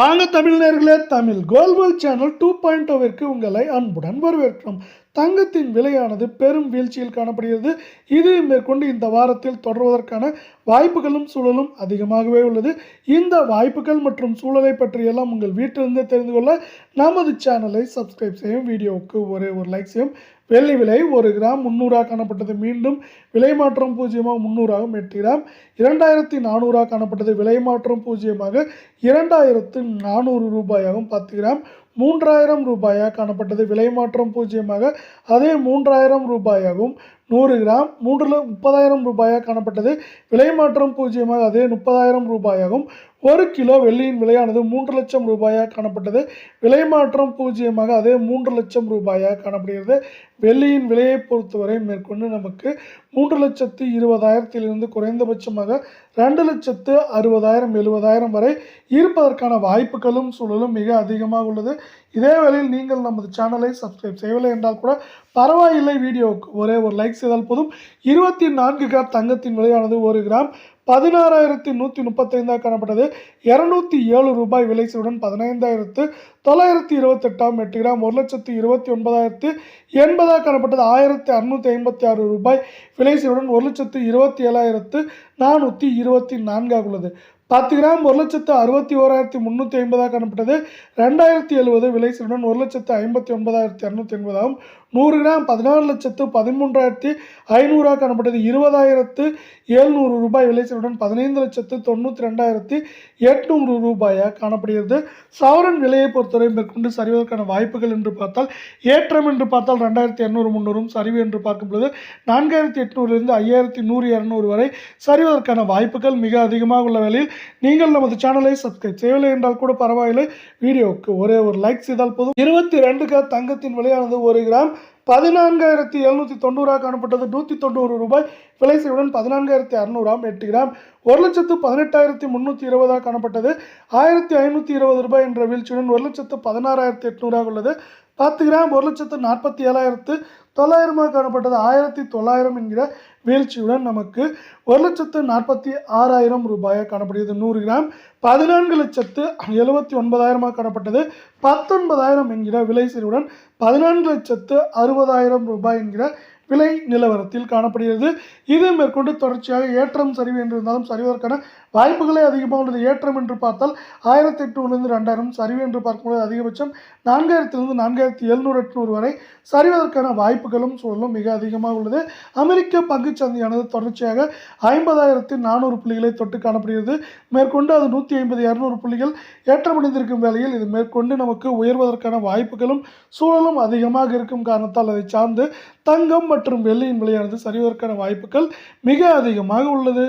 வாங்க தமிழர்களே, தமிழ் கோல்வல் சேனல் 2.0விற்கு உங்களை அன்புடன் வரவேற்கிறோம். தங்கத்தின் விலையானது பெரும் வீழ்ச்சியில் காணப்படுகிறது. இது மேற்கொண்டு இந்த வாரத்தில் தொடர்வதற்கான வாய்ப்புகளும் சூழலும் அதிகமாகவே உள்ளது. இந்த வாய்ப்புகள் மற்றும் சூழலை பற்றியெல்லாம் உங்கள் வீட்டிலிருந்து தெரிந்து கொள்ள நமது சேனலை சப்ஸ்கிரைப் செய்யும், வீடியோவுக்கு ஒரே ஒரு லைக் செய்யும். வெள்ளி விலை 1 கிராம் 300 காணப்பட்டது. மீண்டும் விலை மாற்றம் பூஜ்ஜியமாக 300 8 கிராம் 2400 காணப்பட்டது. விலை மாற்றம் பூஜ்ஜியமாக 2400 ரூபாயாகவும் 10 கிராம் 3000 ரூபாயாக காணப்பட்டது. விலை மாற்றம் பூஜ்ஜியமாக அதே 3000 ரூபாயாகவும் 100 கிராம் 30,000 ரூபாயாக காணப்பட்டது. விலை மாற்றம் பூஜ்ஜியமாக அதே 30,000 ரூபாயாகவும் 1 கிலோ வெள்ளியின் விலையானது 3 லட்சம் ரூபாயாக காணப்பட்டது. விலை மாற்றம் பூஜ்ஜியமாக அதே 3 லட்சம் ரூபாயாக காணப்படுகிறது. வெள்ளியின் விலையை பொறுத்தவரை மேற்கொண்டு நமக்கு 3,20,000 குறைந்தபட்சமாக 2,60,000 70,000 வரை இருப்பதற்கான வாய்ப்புகளும் சூழலும் மிக அதிகமாக உள்ளது. இதே வேளையில் நீங்கள் நமது சேனலை சப்ஸ்கிரைப் செய்யவில்லை என்றால் கூட பரவாயில்லை, வீடியோவுக்கு ஒரே ஒரு லைக் செய்தால் போதும். 24 கேரட் தங்கத்தின் விலையானது 1 கிராம் 16,135 காணப்பட்டது. 207 ரூபாய் விலைசுடன் 15,928 8 கிராம் 1,29,080 காணப்பட்டது. 1,656 ரூபாய் விலைசுடன் 1,27,424 உள்ளது. 10 கிராம் 1,61,350 காணப்பட்டது. 2,070 விலைசுடன் 1,59,280 ஆகும். 100 கிராம் 14,13,500 காணப்பட்டது. 20,700 ரூபாய் விலைசுடன் 15,92,800 ரூபாயாக காணப்படுகிறது. சவரன் விலையை பொறுத்தவரை மேற்கொண்டு சரிவதற்கான வாய்ப்புகள் என்று பார்த்தால், ஏற்றம் என்று பார்த்தால் 2,200 300, சரிவு என்று பார்க்கும்போது 4,800 5,100 200 வரை சரிவதற்கான வாய்ப்புகள் மிக அதிகமாக உள்ள வேளையில் நீங்கள் நமது சேனலை சப்ஸ்கிரைப் செய்யவில்லை என்றால் கூட பரவாயில்லை, வீடியோவுக்கு ஒரே ஒரு லைக் செய்தால் போதும். 22 கேரட் தங்கத்தின் விலையானது 1 கிராம் 14,790 காணப்பட்டது. 190 ரூபாய் விலைசுடன் 14,600 8 கிராம் 1,18,320 காணப்பட்டது. 1,520 ரூபாய் என்ற வீழ்ச்சியுடன் 1,16,800 உள்ளது. 10 கிராம் 1,47,900 காணப்பட்டது. 1,900 என்கிற வீழ்ச்சியுடன் நமக்கு 1,46,000 ரூபாயாக காணப்படுகிறது. 100 கிராம் 14,79,000 காணப்பட்டது. 19,000 என்கிற விலை சரிவுடன் 14,60,000 ரூபாய் என்கிற விலை நிலவரத்தில் காணப்படுகிறது. இது மேற்கொண்டு தொடர்ச்சியாக ஏற்றம் சரிவு என்றிருந்தாலும் சரிவதற்கான வாய்ப்புகளே அதிகமாக உள்ளது. ஏற்றம் என்று பார்த்தால் 1,800 2,000, சரிவு என்று பார்க்கும்போது அதிகபட்சம் 4,000 4,700 800 வரை சரிவதற்கான வாய்ப்புகளும் சூழலும் மிக அதிகமாக உள்ளது. அமெரிக்க பங்குச்சந்தையானது தொடர்ச்சியாக 50,400 புள்ளிகளை தொட்டு காணப்படுகிறது. மேற்கொண்டு அது 150 200 புள்ளிகள் ஏற்றமடைந்திருக்கும் வேளையில் இது மேற்கொண்டு நமக்கு உயர்வதற்கான வாய்ப்புகளும் சூழலும் அதிகமாக இருக்கும் காரணத்தால் அதை சார்ந்து தங்கம் மற்றும் வெள்ளியின் விலையானது சரிவதற்கான வாய்ப்புகள் மிக அதிகமாக உள்ளது.